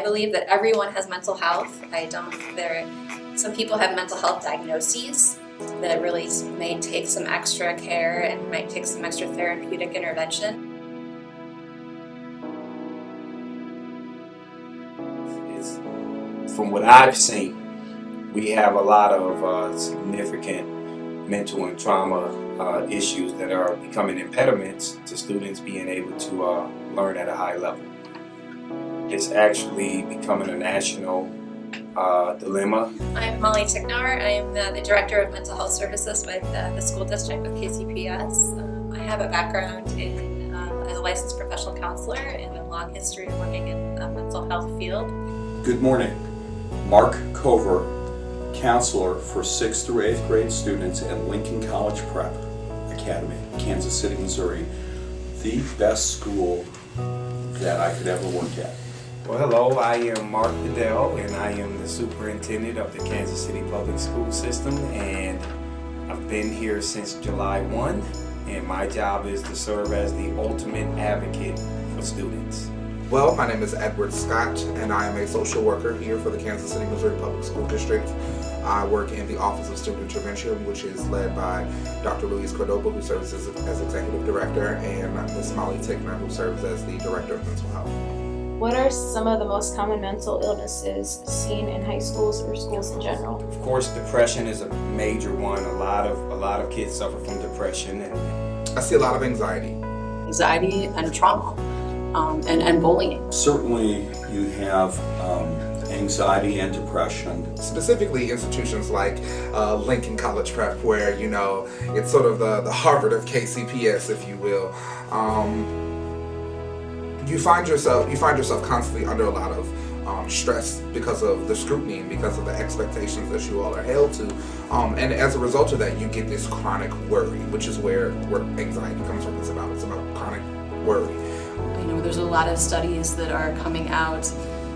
believe that everyone has mental health. Some people have mental health diagnoses that really may take some extra care and might take some extra therapeutic intervention. From what I've seen, we have a lot of significant mental and trauma issues that are becoming impediments to students being able to learn at a high level. It's actually becoming a national dilemma. I'm Molly Ticknar. I'm the Director of Mental Health Services with the school district with KCPS. I have a background as a licensed professional counselor and a long history of working in the mental health field. Good morning. Mark Cover, counselor for 6th through 8th grade students at Lincoln College Prep Academy, Kansas City, Missouri. The best school that I could ever work at. Well, hello, I am Mark Bedell, and I am the superintendent of the Kansas City Public School System, and I've been here since July 1, and my job is to serve as the ultimate advocate for students. Well, my name is Edward Scott, and I am a social worker here for the Kansas City, Missouri Public School District. I work in the Office of Student Intervention, which is led by Dr. Luis Cordoba, who serves as Executive Director, and Ms. Molly Ticknar, who serves as the Director of Mental Health. What are some of the most common mental illnesses seen in high schools or schools in general? Of course, depression is a major one. A lot of kids suffer from depression, and I see a lot of anxiety. Anxiety and trauma, and bullying. Certainly you have anxiety and depression. Specifically institutions like Lincoln College Prep, where, it's sort of the Harvard of KCPS, if you will. You find yourself constantly under a lot of stress because of the scrutiny and because of the expectations that you all are held to. And as a result of that, you get this chronic worry, which is where anxiety comes from. It's about chronic worry. There's a lot of studies that are coming out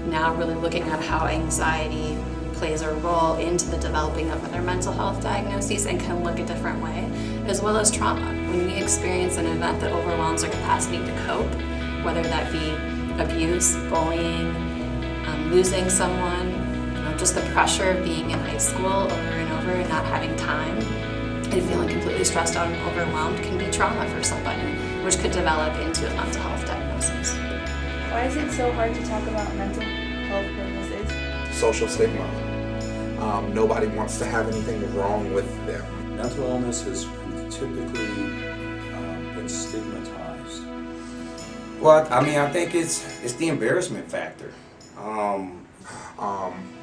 now really looking at how anxiety plays a role into the developing of other mental health diagnoses and can look a different way, as well as trauma. When we experience an event that overwhelms our capacity to cope, whether that be abuse, bullying, losing someone, just the pressure of being in high school over and over and not having time and feeling completely stressed out and overwhelmed can be trauma for somebody, which could develop into a mental health diagnosis. Why is it so hard to talk about mental health illnesses? Social stigma. Nobody wants to have anything wrong with them. Mental illness has typically been stigmatized. well, I think it's the embarrassment factor.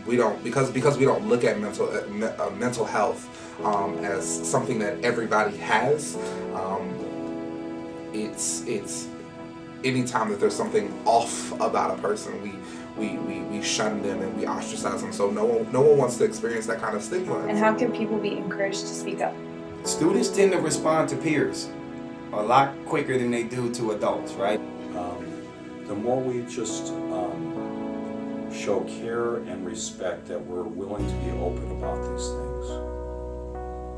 We don't because we don't look at mental health as something that everybody has. It's anytime that there's something off about a person, we shun them and we ostracize them. So no one wants to experience that kind of stigma. And how can people be encouraged to speak up? Students tend to respond to peers a lot quicker than they do to adults, right? The more we just show care and respect that we're willing to be open about these things,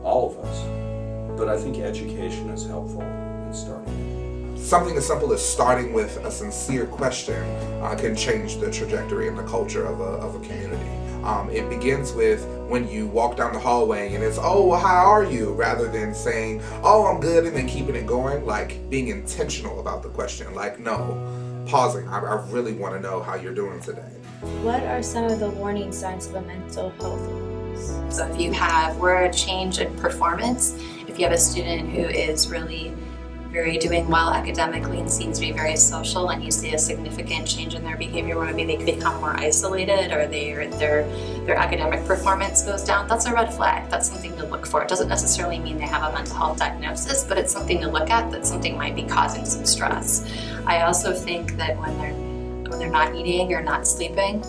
all of us, but I think education is helpful in starting. Something as simple as starting with a sincere question can change the trajectory and the culture of a community. It begins with when you walk down the hallway and it's, "Oh, well, how are you?" rather than saying, "Oh, I'm good," and then keeping it going. Like being intentional about the question. Like, no, pausing. I really want to know how you're doing today. What are some of the warning signs of a mental health illness? So if you have a change in performance, if you have a student who is really very doing well academically and seems to be very social, and you see a significant change in their behavior where maybe they become more isolated or their academic performance goes down, that's a red flag. That's something to look for. It doesn't necessarily mean they have a mental health diagnosis, but it's something to look at that something might be causing some stress. I also think that when they're not eating or not sleeping,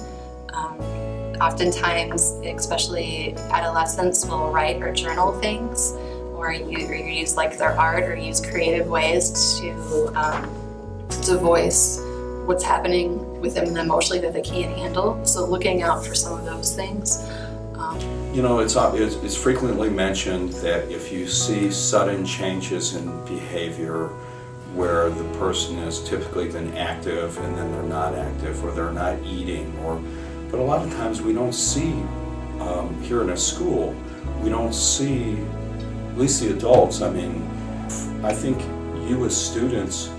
oftentimes, especially adolescents, will write or journal things, or use like their art or use creative ways to voice what's happening with them emotionally that they can't handle. So looking out for some of those things. It's frequently mentioned that if you see sudden changes in behavior, where the person has typically been active and then they're not active, or they're not eating, but a lot of times we don't see, here in a school, we don't see, at least the adults, I mean, I think you as students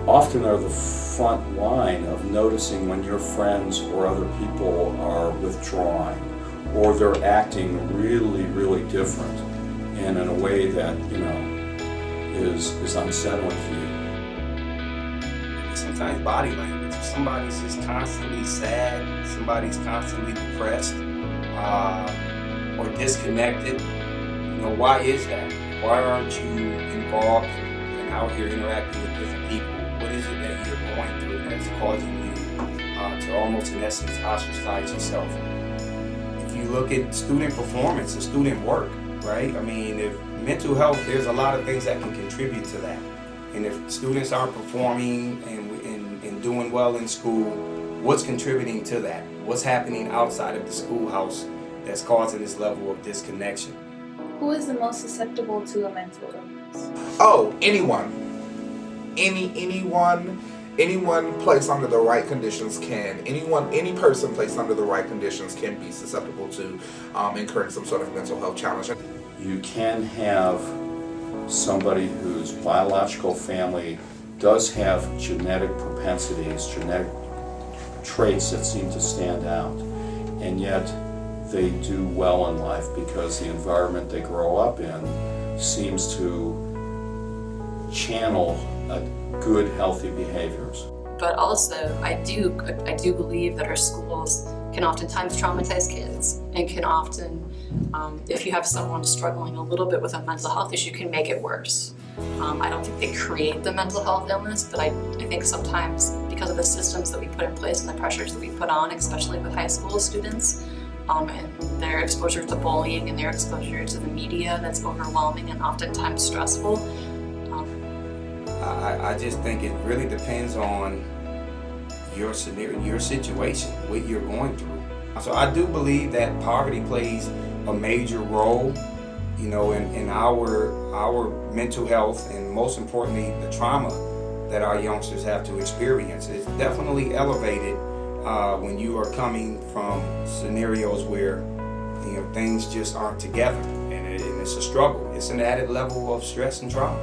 often are the front line of noticing when your friends or other people are withdrawing, or they're acting really, really different, and in a way that, is unsettling to you. Sometimes body language. If somebody's just constantly sad, somebody's constantly depressed, or disconnected, why is that? Why aren't you involved and out here interacting with different people? What is it that you're going through that's causing you to almost, in essence, ostracize yourself? If you look at student performance and student work, right? I mean, if mental health, there's a lot of things that can contribute to that. And if students aren't performing and doing well in school, what's contributing to that? What's happening outside of the schoolhouse that's causing this level of disconnection? Who is the most susceptible to a mental illness? Oh, anyone. Anyone placed under the right conditions any person placed under the right conditions can be susceptible to incurring some sort of mental health challenge. You can have somebody whose biological family does have genetic propensities, genetic traits that seem to stand out, and yet they do well in life because the environment they grow up in seems to channel good, healthy behaviors. But also, I do believe that our schools can oftentimes traumatize kids, and can often, if you have someone struggling a little bit with a mental health issue, can make it worse. I don't think they create the mental health illness, but I think sometimes because of the systems that we put in place and the pressures that we put on, especially with high school students, and their exposure to bullying and their exposure to the media that's overwhelming and oftentimes stressful. I just think it really depends on your scenario, your situation, what you're going through. So I do believe that poverty plays a major role, in our mental health, and most importantly, the trauma that our youngsters have to experience. It's definitely elevated when you are coming from scenarios where things just aren't together, and it's a struggle. It's an added level of stress and trauma.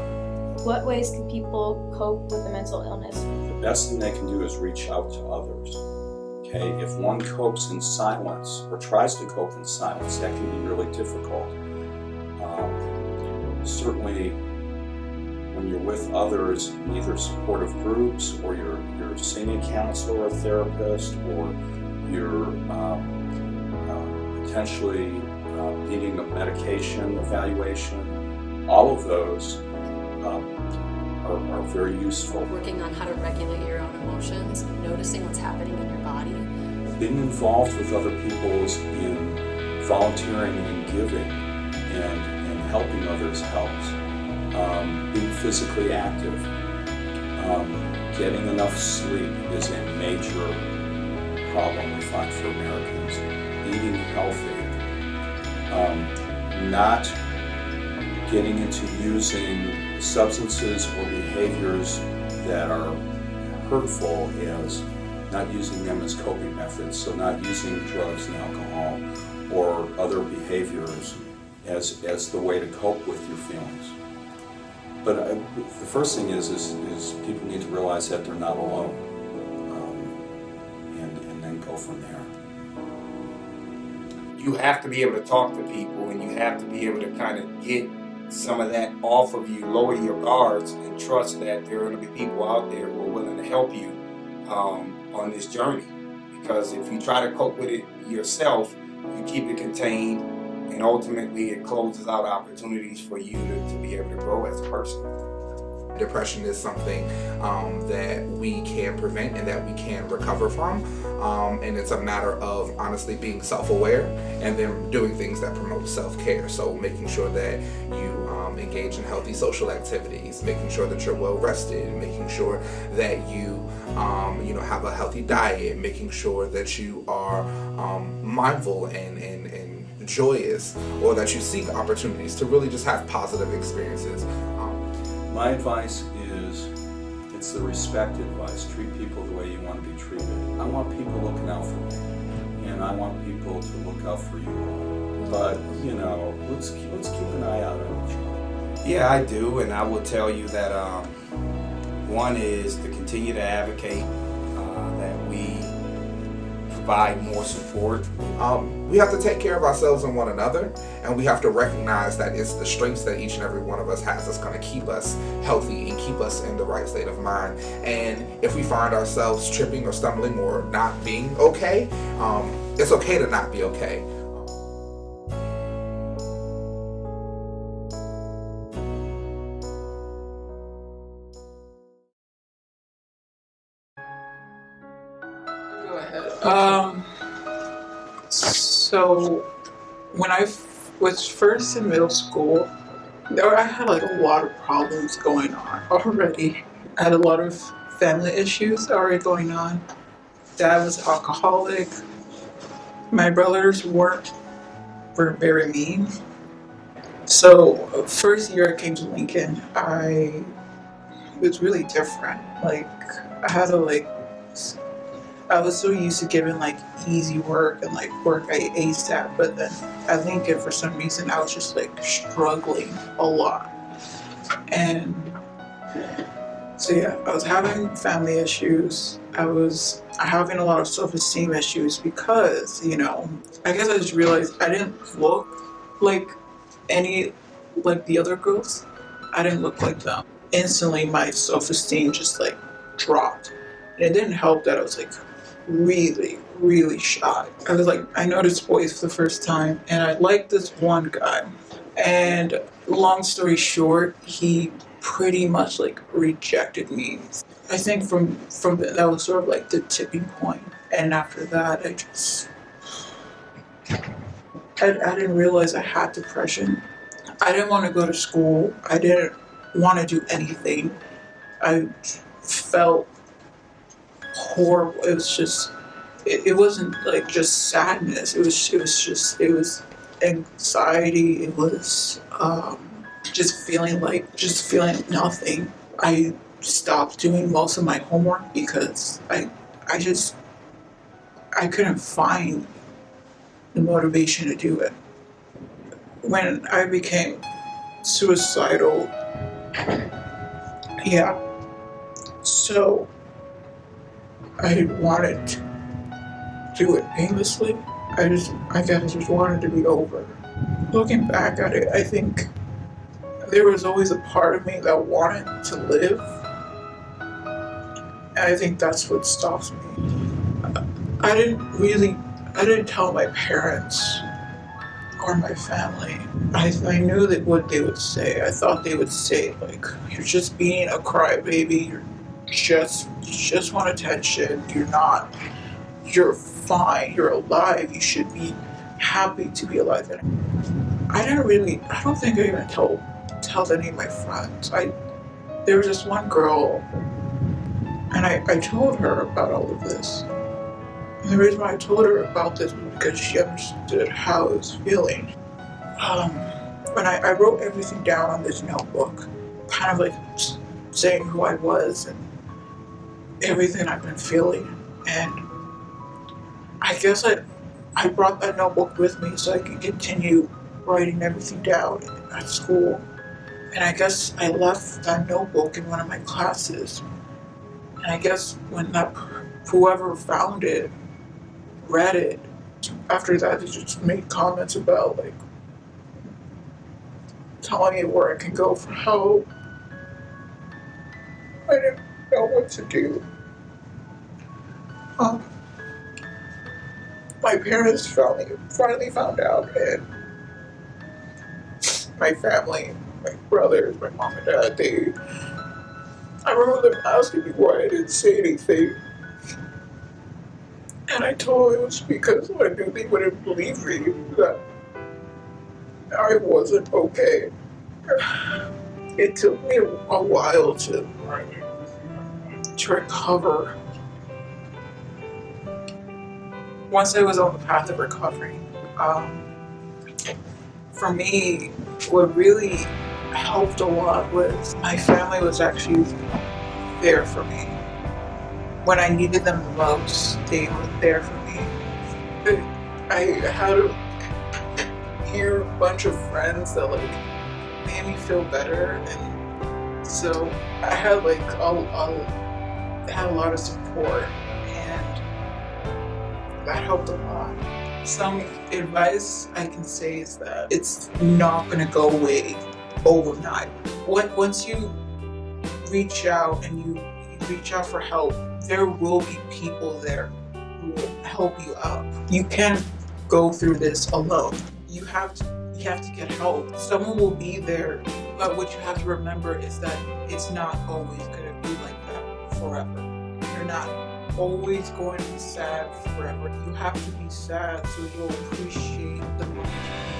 What ways can people cope with a mental illness? The best thing they can do is reach out to others. Okay, if one copes in silence or tries to cope in silence, that can be really difficult. Certainly, when you're with others, either supportive groups, or you're seeing a counselor or therapist, or you're potentially needing a medication evaluation, all of those are very useful. Working on how to regulate your own emotions, noticing what's happening in your body. Being involved with other people's in volunteering and giving and helping others helps. Being physically active, getting enough sleep is a major problem we find for Americans. Eating healthy, not getting into using substances or behaviors that are hurtful, as not using them as coping methods, so not using drugs and alcohol or other behaviors as the way to cope with your feelings. But the first thing is people need to realize that they're not alone, and then go from there. You have to be able to talk to people, and you have to be able to kind of get some of that off of you, lower your guards, and trust that there are going to be people out there who are willing to help you on this journey. Because if you try to cope with it yourself, you keep it contained, and ultimately it closes out opportunities for you to be able to grow as a person. Depression is something that we can prevent and that we can recover from, and it's a matter of honestly being self-aware and then doing things that promote self-care. So making sure that you engage in healthy social activities, making sure that you're well rested, making sure that you have a healthy diet, making sure that you are mindful and joyous, or that you seek opportunities to really just have positive experiences. My advice is, it's the respect advice. Treat people the way you want to be treated. I want people looking out for me, and I want people to look out for you all. But, you know, let's keep an eye out on each other. Yeah, I do, and I will tell you that one is to continue to advocate that we provide more support. We have to take care of ourselves and one another, and we have to recognize that it's the strengths that each and every one of us has that's going to keep us healthy and keep us in the right state of mind. And if we find ourselves tripping or stumbling or not being okay, it's okay to not be okay. Go ahead. So when I was first in middle school, I had like a lot of problems going on already. I had a lot of family issues already going on. Dad was alcoholic. My brothers were very mean. So first year I came to Lincoln, it was really different. Like I was so used to giving like easy work and like work ASAP, but then at Lincoln for some reason I was just like struggling a lot. And so yeah, I was having family issues. I was having a lot of self-esteem issues because, you know, I guess I just realized I didn't look like the other girls. I didn't look like them. Instantly my self-esteem just like dropped. And it didn't help that I was like really, really shy. I noticed boys for the first time, and I liked this one guy. And long story short, he pretty much like rejected me. I think from that was sort of like the tipping point. And after that, I didn't realize I had depression. I didn't want to go to school. I didn't want to do anything. I felt horrible. It was just, it wasn't like just sadness. It was anxiety. It was just feeling nothing. I stopped doing most of my homework because I couldn't find the motivation to do it. When I became suicidal, yeah, so I wanted to do it painlessly. I guess I just wanted to be over. Looking back at it, I think there was always a part of me that wanted to live. And I think that's what stops me. I didn't tell my parents or my family. I knew that what they would say. I thought they would say, like, you're just being a crybaby, you just want attention, you're fine, you're alive, you should be happy to be alive. And I don't think I even told any of my friends. There was this one girl, and I told her about all of this. And the reason why I told her about this was because she understood how I was feeling. When I wrote everything down on this notebook, kind of like saying who I was and everything I've been feeling. And I guess I brought that notebook with me so I could continue writing everything down at school. And I guess I left that notebook in one of my classes. And I guess when whoever found it read it, after that they just made comments about like telling me where I can go for help. I didn't know what to do. My parents finally found out, and my family, my brothers, my mom and dad, I remember them asking me why I didn't say anything. And I told them it was because I knew they wouldn't believe me, that I wasn't okay. It took me a while to recover. Once I was on the path of recovery, for me, what really helped a lot was my family was actually there for me. When I needed them the most, they were there for me. I had a bunch of friends that like made me feel better, and so I had like I had a lot of support, and that helped a lot. Some advice I can say is that it's not going to go away overnight. Once you reach out and you reach out for help, there will be people there who will help you out. You can't go through this alone. You have to get help. Someone will be there, but what you have to remember is that it's not always going to be like that forever. You're not always going to be sad forever. You have to be sad so you'll appreciate the moments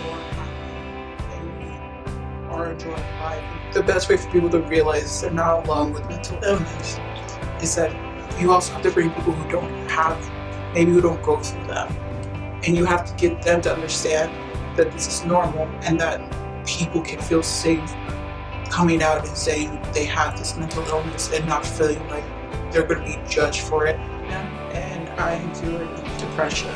you are happy and you are enjoying life. The best way for people to realize they're not alone with mental illness is that you also have to bring people who who don't go through that. And you have to get them to understand that this is normal and that people can feel safe coming out and saying they have this mental illness and not feeling like they're going to be judged for it. And I endured depression